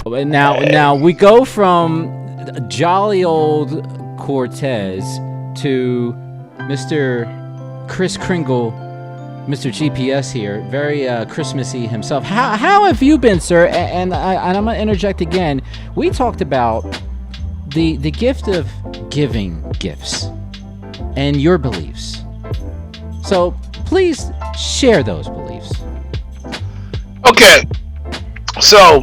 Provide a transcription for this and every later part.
Now we go from jolly old Cortez to Mr. Kris Kringle, Mr. GPS here, very Christmassy himself. How have you been, sir? And I'm going to interject again. We talked about the gift of giving gifts and your beliefs. So please share those beliefs. Okay. So,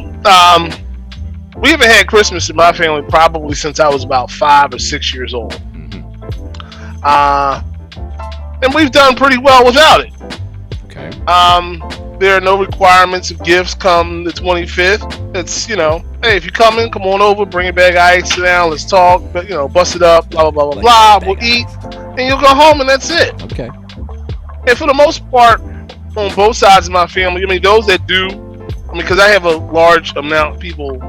we haven't had Christmas in my family probably since I was about 5 or 6 years old. And we've done pretty well without it. Okay. There are no requirements of gifts come the 25th. It's, hey, if you're coming, come on over, bring a bag of ice, sit down, let's talk, bust it up, blah, blah, blah, blah, we'll eat, and you'll go home, and that's it. Okay. And for the most part, on both sides of my family, those that do, because I have a large amount of people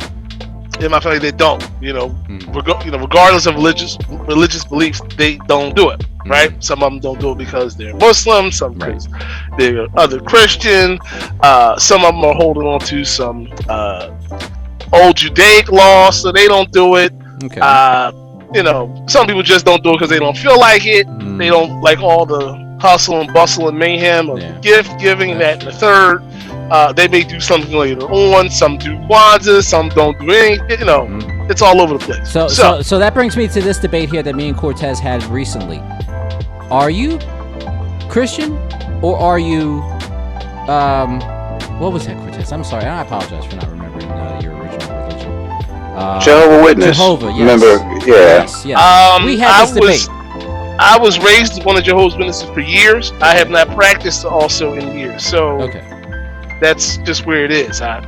in my family that don't, regardless of religious beliefs, they don't do it, right? Some of them don't do it because they're Muslim, some because they're other Christian, some of them are holding on to some old Judaic law, so they don't do it. Okay. Some people just don't do it because they don't feel like it. They don't like all the hustle and bustle and mayhem of gift giving, that and the third. They may do something later on. Some do Kwanzaa, some don't do anything. It's all over the place. So that brings me to this debate here that me and Cortez had recently. Are you Christian or are you what was that, Cortez? I'm sorry. I apologize for not remembering your original religion. Jehovah's Witness. Jehovah, yes. Remember? Yeah. Yes. We had this debate. I was raised one of Jehovah's Witnesses for years. I have not practiced also in years. So that's just where it is. I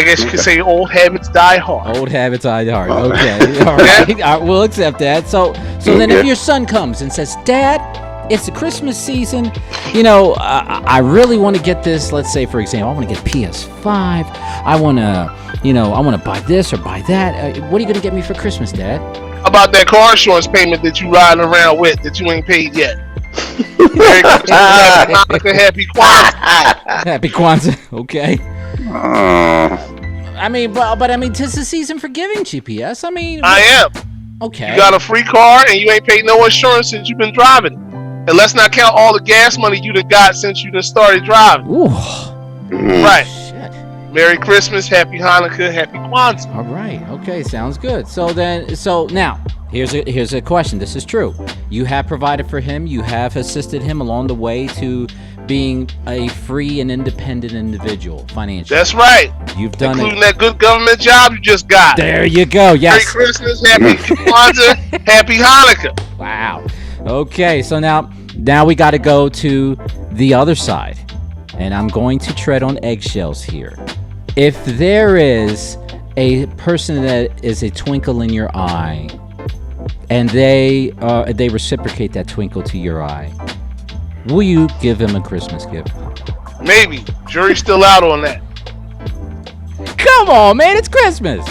guess you could say old habits die hard. Old habits die hard. Okay. All right. We'll accept that. So then if your son comes and says, Dad, it's the Christmas season, I really want to get this. Let's say, for example, I want to get PS5. I want to buy this or buy that. What are you going to get me for Christmas, Dad? About that car insurance payment that you riding around with that you ain't paid yet. Merry Christmas, Happy Hanukkah, Happy Kwanzaa. Happy Kwanzaa, okay. But tis the season for giving, GPS. I am. Okay. You got a free car and you ain't paid no insurance since you've been driving. And let's not count all the gas money you done got since you done started driving. Ooh. Right. Shit. Merry Christmas, Happy Hanukkah, Happy Kwanzaa. All right. Okay. Sounds good. So now, here's a question. This is true. You have provided for him. You have assisted him along the way to being a free and independent individual financially. That's right. You've done including that good government job you just got. There you go. Yes. Merry Christmas, Happy Kwanzaa, Happy Hanukkah. Wow. Okay. So now we got to go to the other side, and I'm going to tread on eggshells here. If there is a person that is a twinkle in your eye, and they reciprocate that twinkle to your eye, will you give them a Christmas gift? Maybe. Jury's still out on that. Come on, man. It's Christmas.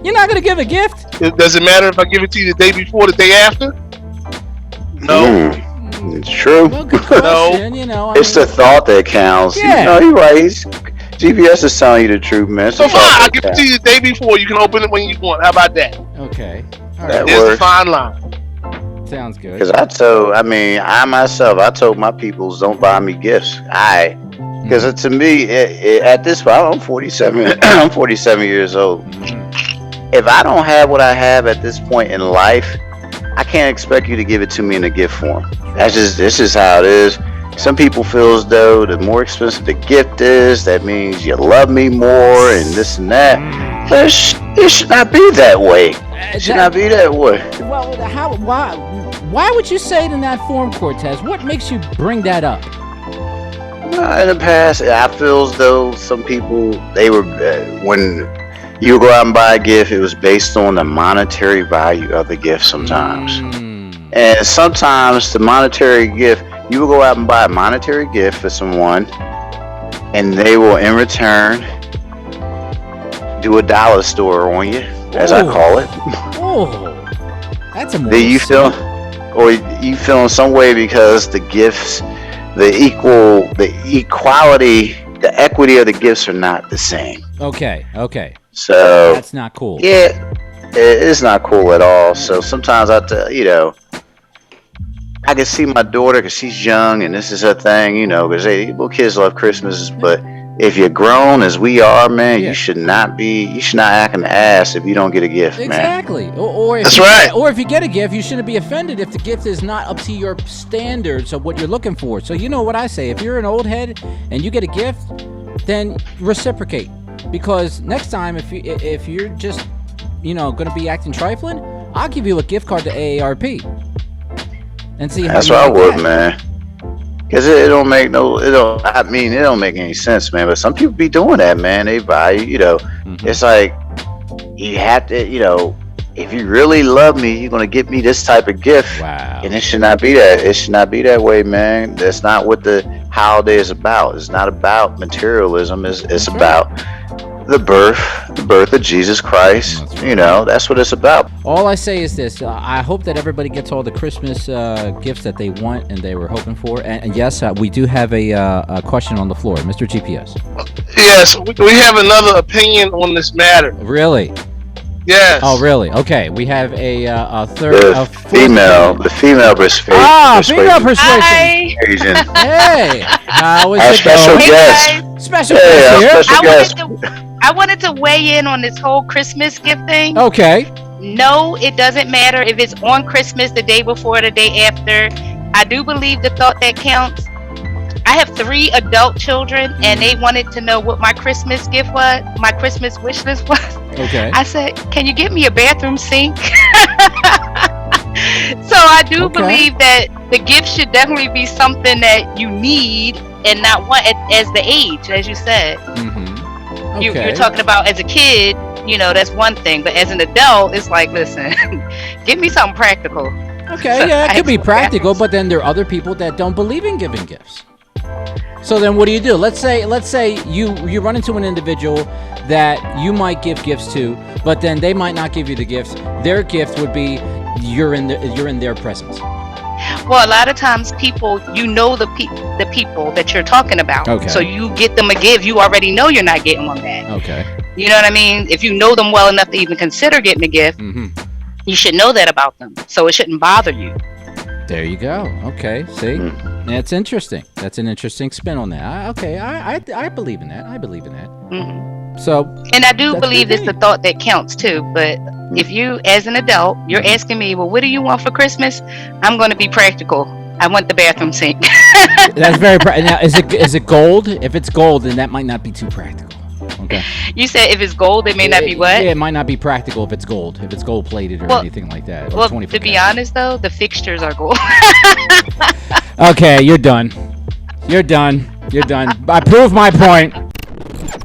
You're not going to give a gift? Does it matter if I give it to you the day before, the day after? No. It's true. Well, good question, no. It's the thought that counts. Yeah. You're right. GPS is telling you the truth, man. So fine, I'll give it to you the day before. You can open it when you want. How about that? Okay. All right. There's the fine line. Sounds good. Because I told my peoples, don't buy me gifts. Because to me, at this point, I'm 47. I'm 47 years old. If I don't have what I have at this point in life, I can't expect you to give it to me in a gift form. This is how it is. Some people feel as though the more expensive the gift is, that means you love me more and this and that. But it should not be that way. It should not be that way. Well, why would you say it in that form, Cortez? What makes you bring that up? In the past, I feel as though some people, they were, when you go out and buy a gift, it was based on the monetary value of the gift sometimes. And sometimes the monetary gift, you will go out and buy a monetary gift for someone, and they will, in return, do a dollar store on you, as I call it. Oh, that's a. Do you feel, or you feel in some way because the gifts, the equality the equity of the gifts are not the same. Okay. So that's not cool. Yeah, it's not cool at all. So sometimes I can see my daughter because she's young and this is her thing, because little kids love Christmas. But if you're grown as we are, man, you should not act an ass if you don't get a gift, exactly. man. Or if that's right. Or if you get a gift, you shouldn't be offended if the gift is not up to your standards of what you're looking for. So you know what I say: if you're an old head and you get a gift, then reciprocate. Because next time, if you're just going to be acting trifling, I'll give you a gift card to AARP and see how. That's what I would, man. Because it don't make any sense, man. But some people be doing that, man. They buy, It's like you have to, if you really love me, you're gonna give me this type of gift. Wow. And it should not be that. It should not be that way, man. That's not what the holiday is about. It's not about materialism. It's about the birth of Jesus Christ. That's right. That's what it's about. All I say is this: I hope that everybody gets all the Christmas gifts that they want and they were hoping for. And yes, we do have a question on the floor, Mr. GPS. Yes, we have another opinion on this matter. Really? Yes. Oh, really? Okay, we have a female persuasion. Female persuasion. Hey, how is our it special going? guest. Special guest here. Special guest. I wanted to weigh in on this whole Christmas gift thing. Okay. No, it doesn't matter if it's on Christmas, the day before, the day after. I do believe the thought that counts. I have 3 adult children, and they wanted to know what my Christmas gift was, my Christmas wish list was. Okay. I said, can you get me a bathroom sink? So I do believe that the gift should definitely be something that you need and not want as the age, as you said. Mm-hmm. Okay. You're talking about as a kid, that's one thing. But as an adult, it's like, listen, give me something practical. Okay, yeah, it could be practical, but then there are other people that don't believe in giving gifts. So then what do you do? Let's say you run into an individual that you might give gifts to, but then they might not give you the gifts. Their gift would be you're in their presence. Well, a lot of times people, the people that you're talking about. Okay. So you get them a gift, you already know you're not getting one back. Okay. You know what I mean? If you know them well enough to even consider getting a gift, you should know that about them. So it shouldn't bother you. There you go. Okay. See, that's interesting. That's an interesting spin on that. I believe in that. I believe in that. Mm-hmm. So. And I do believe it's the thought that counts too. But if you, as an adult, you're asking me, well, what do you want for Christmas? I'm going to be practical. I want the bathroom sink. That's very practical. Now, is it gold? If it's gold, then that might not be too practical. Okay. You said if it's gold, it may not be what? Yeah, it might not be practical if it's gold. If it's gold plated or anything like that. Well, to be honest though, the fixtures are gold. Okay, you're done. You're done. I proved my point.